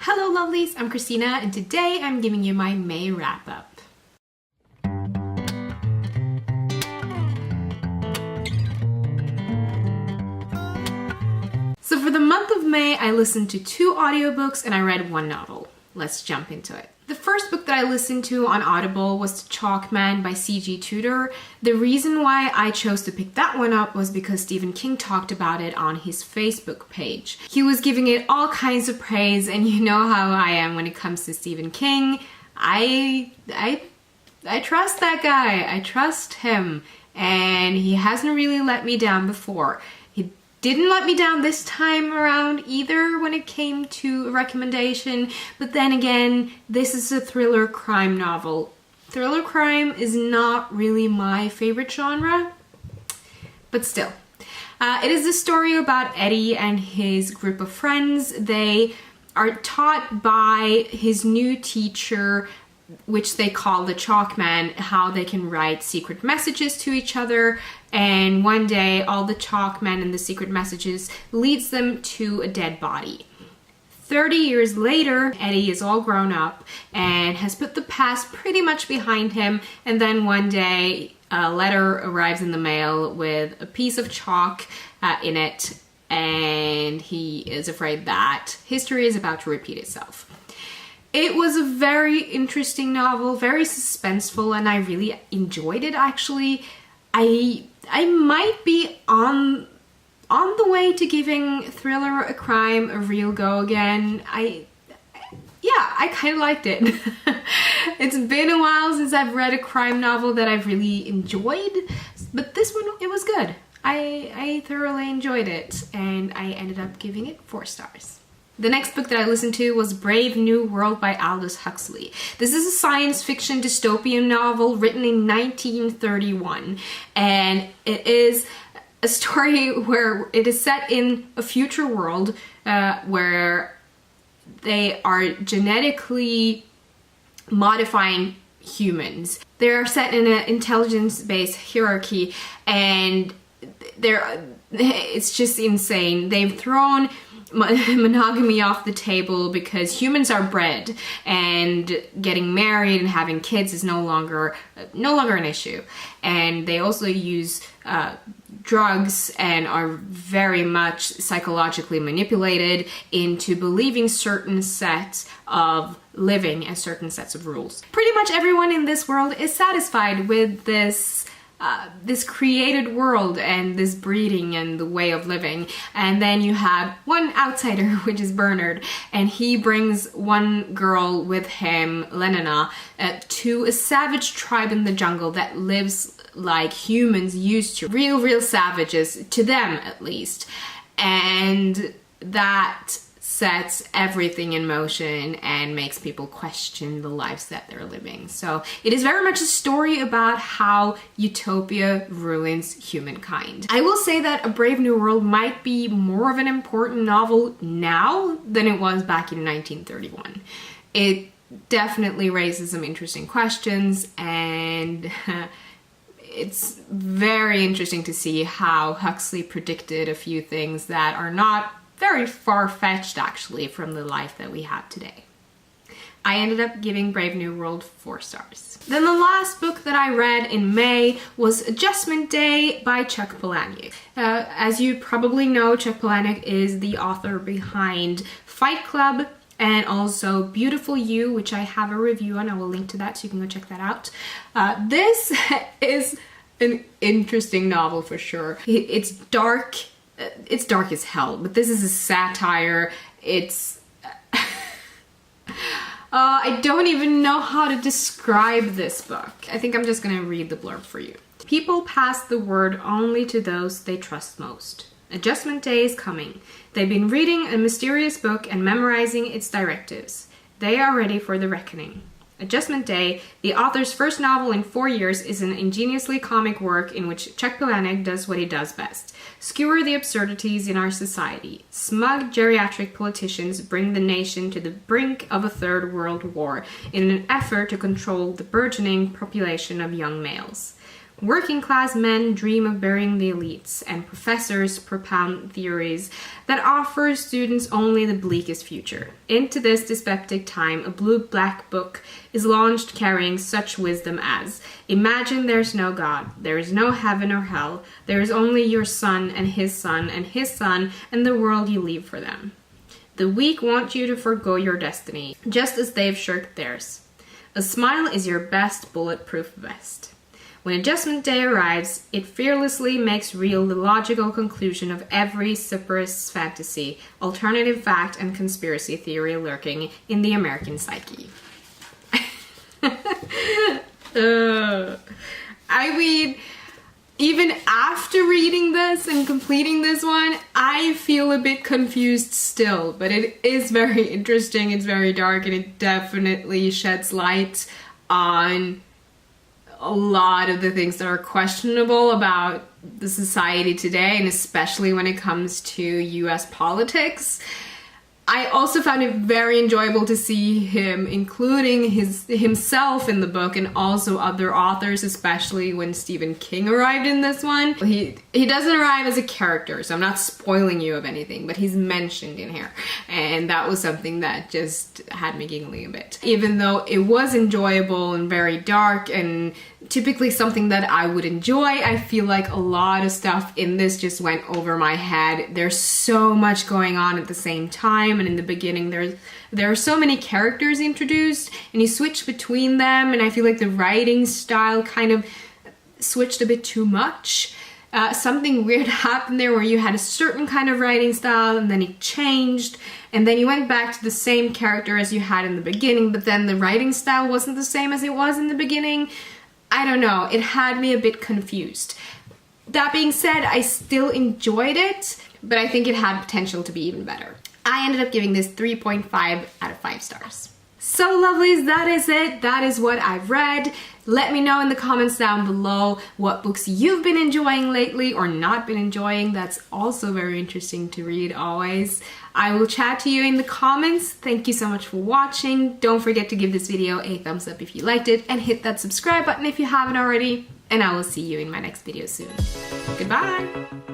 Hello lovelies, I'm Christina and today I'm giving you my May wrap-up. So for the month of May, I listened to 2 audiobooks and I read 1 novel. Let's jump into it. The first book that I listened to on Audible was The Chalk Man by C.G. Tudor. The reason why I chose to pick that one up was because Stephen King talked about it on his Facebook page. He was giving it all kinds of praise, and you know how I am when it comes to Stephen King. I trust that guy. I trust him, and he hasn't really let me down before. He didn't let me down this time around either when it came to a recommendation, but then again, this is a thriller crime novel. Thriller crime is not really my favorite genre, but still. It is a story about Eddie and his group of friends. They are taught by his new teacher, which they call the Chalk Man, how they can write secret messages to each other. And one day, all the Chalk Men and the secret messages leads them to a dead body. 30 years later, Eddie is all grown up and has put the past pretty much behind him. And then one day, a letter arrives in the mail with a piece of chalk in it. And he is afraid that history is about to repeat itself. It was a very interesting novel, very suspenseful, and I really enjoyed it actually. I might be on the way to giving Thriller a Crime a real go again. I kind of liked it. It's been a while since I've read a crime novel that I've really enjoyed, but this one, it was good. I thoroughly enjoyed it, and I ended up giving it 4 stars. The next book that I listened to was Brave New World by Aldous Huxley. This is a science fiction dystopian novel written in 1931, and it is a story where it is set in a future world where they are genetically modifying humans. They are set in an intelligence-based hierarchy, and it's just insane. They've thrown monogamy off the table because humans are bred and getting married and having kids is no longer an issue. And they also use drugs and are very much psychologically manipulated into believing certain sets of living and certain sets of rules. Pretty much everyone in this world is satisfied with this created world and this breeding and the way of living. And then you have one outsider, which is Bernard, and he brings one girl with him, Lenina, to a savage tribe in the jungle that lives like humans used to. Real savages, to them at least. And that sets everything in motion and makes people question the lives that they're living. So it is very much a story about how utopia ruins humankind. I will say that A Brave New World might be more of an important novel now than it was back in 1931. It definitely raises some interesting questions, and it's very interesting to see how Huxley predicted a few things that are not very far-fetched actually from the life that we have today. I ended up giving Brave New World 4 stars. Then the last book that I read in May was Adjustment Day by Chuck Palahniuk. As you probably know, Chuck Palahniuk is the author behind Fight Club and also Beautiful You, which I have a review on. I will link to that so you can go check that out. This is an interesting novel for sure. It's dark. It's dark as hell, but this is a satire. It's... I don't even know how to describe this book. I think I'm just gonna read the blurb for you. People pass the word only to those they trust most. Adjustment Day is coming. They've been reading a mysterious book and memorizing its directives. They are ready for the reckoning. Adjustment Day, the author's first novel in 4 years, is an ingeniously comic work in which Chuck Palahniuk does what he does best: skewer the absurdities in our society. Smug geriatric politicians bring the nation to the brink of a third world war in an effort to control the burgeoning population of young males. Working class men dream of burying the elites, and professors propound theories that offer students only the bleakest future. Into this dyspeptic time, a blue-black book is launched carrying such wisdom as: imagine there's no God, there is no heaven or hell, there is only your son and his son and his son and the world you leave for them. The weak want you to forgo your destiny, just as they've shirked theirs. A smile is your best bulletproof vest. When Adjustment Day arrives, it fearlessly makes real the logical conclusion of every Cyprus fantasy, alternative fact, and conspiracy theory lurking in the American psyche. I mean, even after reading this and completing this one, I feel a bit confused still, but it is very interesting, it's very dark, and it definitely sheds light on a lot of the things that are questionable about the society today, and especially when it comes to US politics. I also found it very enjoyable to see him including himself in the book, and also other authors, especially when Stephen King arrived in this one. He doesn't arrive as a character, so I'm not spoiling you of anything, but he's mentioned in here, and that was something that just had me giggling a bit. Even though it was enjoyable and very dark and typically something that I would enjoy, I feel like a lot of stuff in this just went over my head. There's so much going on at the same time, and in the beginning there are so many characters introduced, and you switch between them, and I feel like the writing style kind of switched a bit too much. Something weird happened there where you had a certain kind of writing style and then it changed, and then you went back to the same character as you had in the beginning, but then the writing style wasn't the same as it was in the beginning. I don't know, it had me a bit confused. That being said, I still enjoyed it, but I think it had potential to be even better. I ended up giving this 3.5 out of 5 stars. So lovelies, that is it. That is what I've read. Let me know in the comments down below what books you've been enjoying lately or not been enjoying. That's also very interesting to read always. I will chat to you in the comments. Thank you so much for watching. Don't forget to give this video a thumbs up if you liked it, and hit that subscribe button if you haven't already. And I will see you in my next video soon. Goodbye!